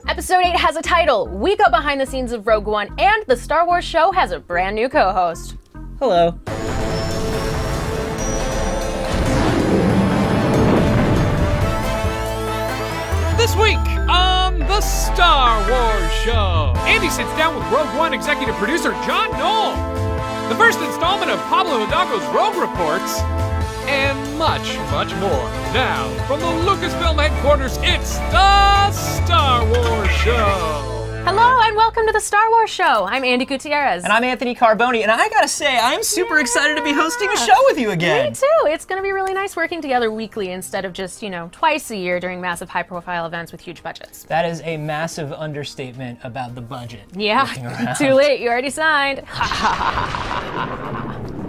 Episode 8 has a title. We go behind the scenes of Rogue One, and the Star Wars show has a brand new co-host. Hello. This week on the Star Wars show, Andy sits down with Rogue One executive producer John Noll, the first installment of Pablo Idalgo's Rogue Reports, and much, much more. Now, from the Lucasfilm headquarters, it's the Star Wars show. Hello and welcome to the Star Wars show. I'm Andy Gutierrez. And I'm Anthony Carboni, and I gotta say, I'm super excited to be hosting a show with you again. Me too. It's gonna be really nice working together weekly instead of just, twice a year during massive high-profile events with huge budgets. That is a massive understatement about the budget. Yeah, too late. You already signed.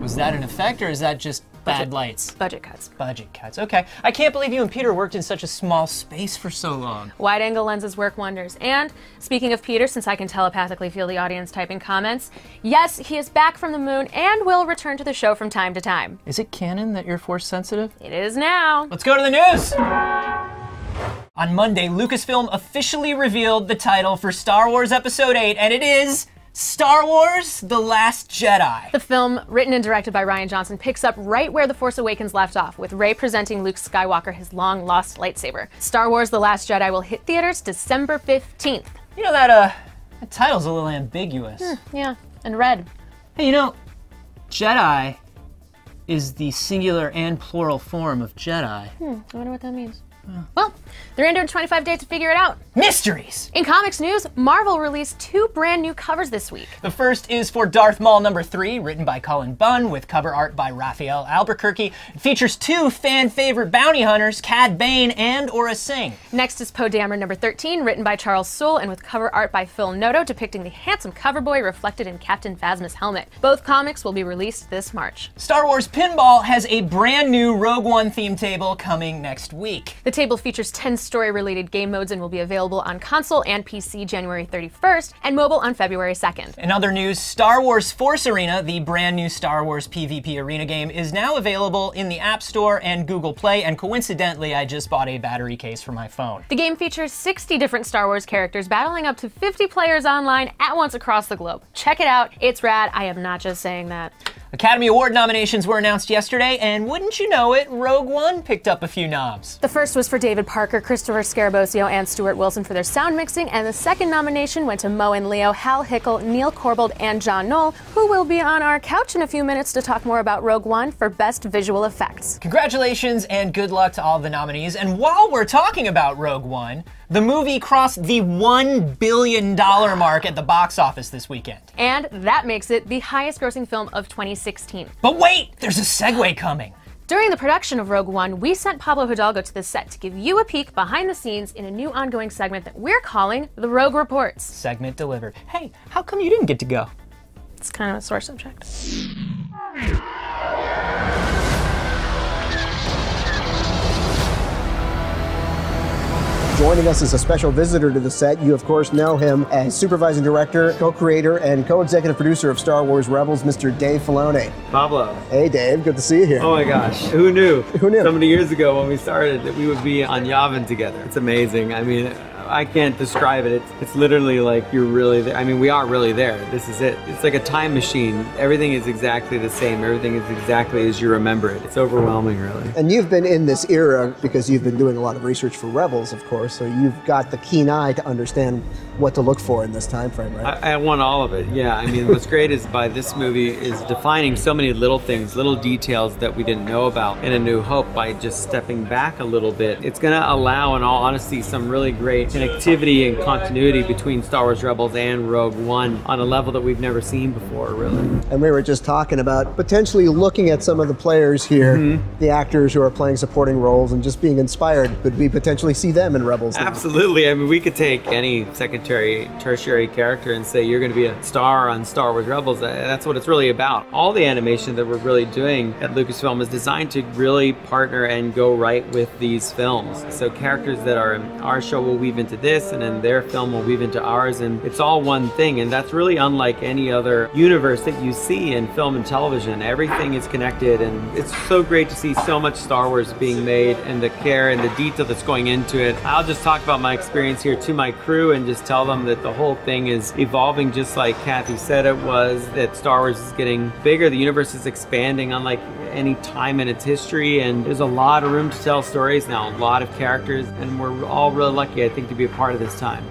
Was that an effect, or is that just bad lights? Budget cuts. Budget cuts, okay. I can't believe you and Peter worked in such a small space for so long. Wide-angle lenses work wonders. And speaking of Peter, since I can telepathically feel the audience typing comments, yes, he is back from the moon and will return to the show from time to time. Is it canon that you're force sensitive? It is now. Let's go to the news! On Monday, Lucasfilm officially revealed the title for Star Wars Episode 8, and it is Star Wars: The Last Jedi. The film, written and directed by Rian Johnson, picks up right where The Force Awakens left off, with Rey presenting Luke Skywalker his long-lost lightsaber. Star Wars: The Last Jedi will hit theaters December 15th. You know, that title's a little ambiguous. Yeah, and red. Hey, Jedi is the singular and plural form of Jedi. I wonder what that means. Well, 325 days to figure it out. Mysteries! In comics news, Marvel released 2 brand new covers this week. The first is for Darth Maul #3, written by Cullen Bunn, with cover art by Raphael Albuquerque. It features 2 fan-favorite bounty hunters, Cad Bane and Aura Singh. Next is Poe Dameron #13, written by Charles Soule, and with cover art by Phil Noto, depicting the handsome cover boy reflected in Captain Phasma's helmet. Both comics will be released this March. Star Wars Pinball has a brand new Rogue One theme table coming next week. The table features 10 story-related game modes and will be available on console and PC January 31st and mobile on February 2nd. In other news, Star Wars Force Arena, the brand new Star Wars PvP arena game, is now available in the App Store and Google Play, and coincidentally, I just bought a battery case for my phone. The game features 60 different Star Wars characters battling up to 50 players online at once across the globe. Check it out, it's rad. I am not just saying that. Academy Award nominations were announced yesterday, and wouldn't you know it, Rogue One picked up a few noms. The first was for David Parker, Christopher Scarabosio, and Stuart Wilson for their sound mixing, and the second nomination went to Mo and Leo, Hal Hickel, Neil Corbold, and John Noll, who will be on our couch in a few minutes to talk more about Rogue One for Best Visual Effects. Congratulations and good luck to all the nominees. And while we're talking about Rogue One, the movie crossed the $1 billion mark at the box office this weekend. And that makes it the highest grossing film of 2016. But wait, there's a segue coming. During the production of Rogue One, we sent Pablo Idalgo to the set to give you a peek behind the scenes in a new ongoing segment that we're calling The Rogue Reports. Segment delivered. Hey, how come you didn't get to go? It's kind of a sore subject. Joining us as a special visitor to the set, you of course know him as supervising director, co-creator, and co-executive producer of Star Wars Rebels, Mr. Dave Filoni. Pablo. Hey Dave, good to see you here. Oh my gosh, who knew? Who knew? So many years ago when we started that we would be on Yavin together. It's amazing. I mean, I can't describe it. It's literally like you're really there. I mean, we are really there. This is it. It's like a time machine. Everything is exactly the same. Everything is exactly as you remember it. It's overwhelming, really. And you've been in this era because you've been doing a lot of research for Rebels, of course, so you've got the keen eye to understand what to look for in this time frame, right? I want all of it, yeah. I mean, what's great is by this movie is defining so many little things, little details that we didn't know about in A New Hope by just stepping back a little bit. It's gonna allow, in all honesty, some really great connectivity and continuity between Star Wars Rebels and Rogue One on a level that we've never seen before, really. And we were just talking about potentially looking at some of the players here, the actors who are playing supporting roles, and just being inspired. Could we potentially see them in Rebels? Absolutely. I mean, we could take any secondary, tertiary character and say you're going to be a star on Star Wars Rebels. That's what it's really about. All the animation that we're really doing at Lucasfilm is designed to really partner and go right with these films. So characters that are in our show will weave into into this, and then their film will weave into ours, and it's all one thing. And that's really unlike any other universe that you see in film and television. Everything is connected, and it's so great to see so much Star Wars being made, and the care and the detail that's going into it. I'll just talk about my experience here to my crew and just tell them that the whole thing is evolving just like Kathy said it was, that Star Wars is getting bigger, the universe is expanding unlike any time in its history, and there's a lot of room to tell stories now, a lot of characters, and we're all really lucky, I think, to be a part of this time.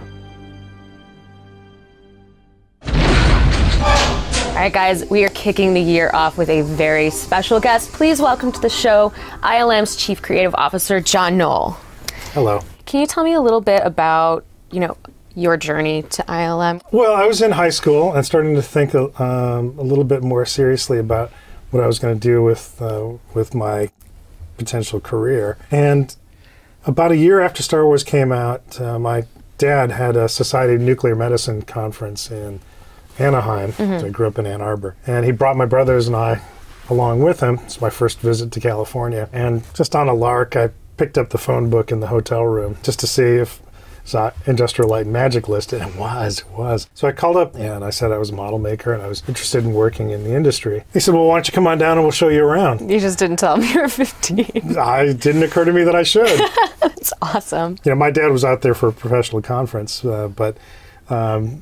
All right, guys, we are kicking the year off with a very special guest. Please welcome to the show ILM's Chief Creative Officer, John Nolл. Hello. Can you tell me a little bit about, your journey to ILM? Well, I was in high school and starting to think a little bit more seriously about what I was going to do with my potential career. And about a year after Star Wars came out, my dad had a Society of Nuclear Medicine conference in Anaheim. So I grew up in Ann Arbor. And he brought my brothers and I along with him. It's my first visit to California. And just on a lark, I picked up the phone book in the hotel room just to see if saw Industrial Light and Magic listed, and it was. So I called up and I said I was a model maker and I was interested in working in the industry. He said, well, why don't you come on down and we'll show you around. You just didn't tell me you were 15. It didn't occur to me that I should. That's awesome. My dad was out there for a professional conference, but loved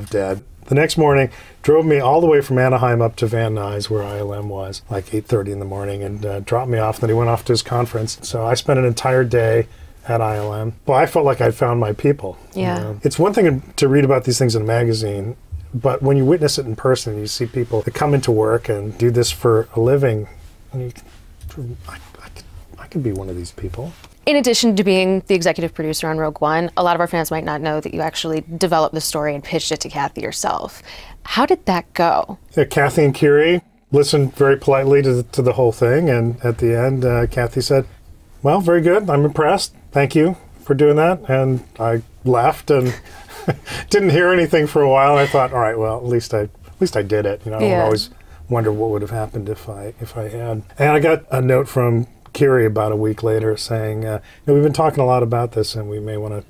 Dad. The next morning, drove me all the way from Anaheim up to Van Nuys, where ILM was, like 8:30 in the morning, and dropped me off. And then he went off to his conference. So I spent an entire day at ILM. Well, I felt like I'd found my people. Yeah. It's one thing to read about these things in a magazine, but when you witness it in person, you see people that come into work and do this for a living, and I could be one of these people. In addition to being the executive producer on Rogue One, a lot of our fans might not know that you actually developed the story and pitched it to Kathy yourself. How did that go? Yeah, Kathy and Kiri listened very politely to the whole thing, and at the end, Kathy said, well, very good, I'm impressed, thank you for doing that. And I left and didn't hear anything for a while. I thought, all right, well, at least I did it. I always wonder what would have happened if I had. And I got a note from Kiri about a week later saying, we've been talking a lot about this and we may want to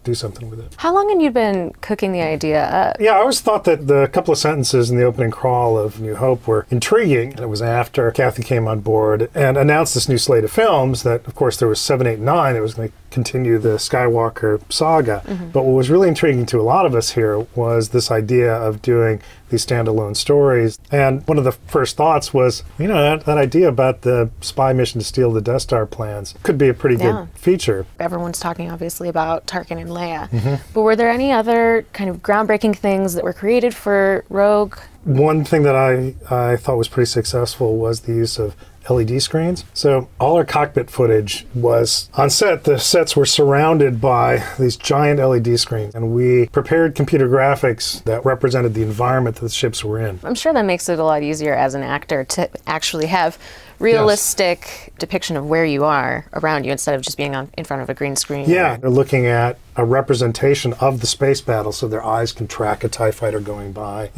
do something with it. How long had you been cooking the idea up? Yeah, I always thought that the couple of sentences in the opening crawl of New Hope were intriguing. It was after Kathy came on board and announced this new slate of films that, of course, there was 7, 8, 9 that was going to continue the Skywalker saga. But what was really intriguing to a lot of us here was this idea of doing these standalone stories. And one of the first thoughts was, that idea about the spy mission to steal the Death Star plans could be a pretty good feature. Everyone's talking, obviously, about Tarkin and Leia. But were there any other kind of groundbreaking things that were created for Rogue? One thing that I thought was pretty successful was the use of LED screens. So all our cockpit footage was on set. The sets were surrounded by these giant LED screens, and we prepared computer graphics that represented the environment that the ships were in. I'm sure that makes it a lot easier as an actor to actually have realistic depiction of where you are around you instead of just being in front of a green screen. Yeah, they're looking at a representation of the space battle so their eyes can track a TIE fighter going by.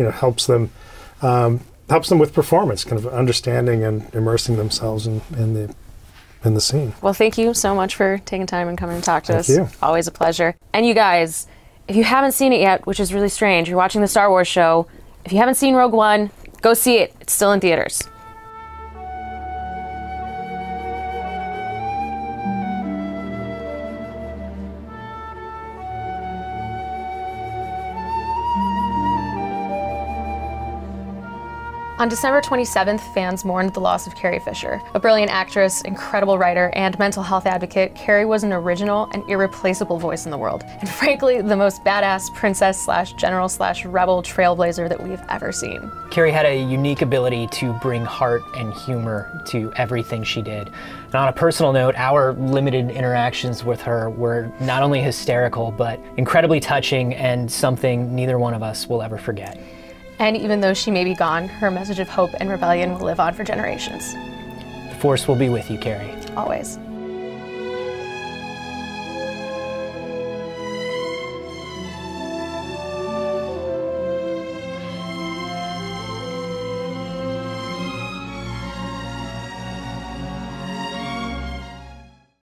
Helps them with performance, kind of understanding and immersing themselves in the scene. Well, thank you so much for taking time and coming and talk to us. Thank you. Always a pleasure. And you guys, if you haven't seen it yet, which is really strange, you're watching the Star Wars show, if you haven't seen Rogue One, go see it. It's still in theaters. On December 27th, fans mourned the loss of Carrie Fisher. A brilliant actress, incredible writer, and mental health advocate, Carrie was an original and irreplaceable voice in the world. And frankly, the most badass princess/general/rebel trailblazer that we've ever seen. Carrie had a unique ability to bring heart and humor to everything she did. And on a personal note, our limited interactions with her were not only hysterical, but incredibly touching and something neither one of us will ever forget. And even though she may be gone, her message of hope and rebellion will live on for generations. The Force will be with you, Carrie. Always.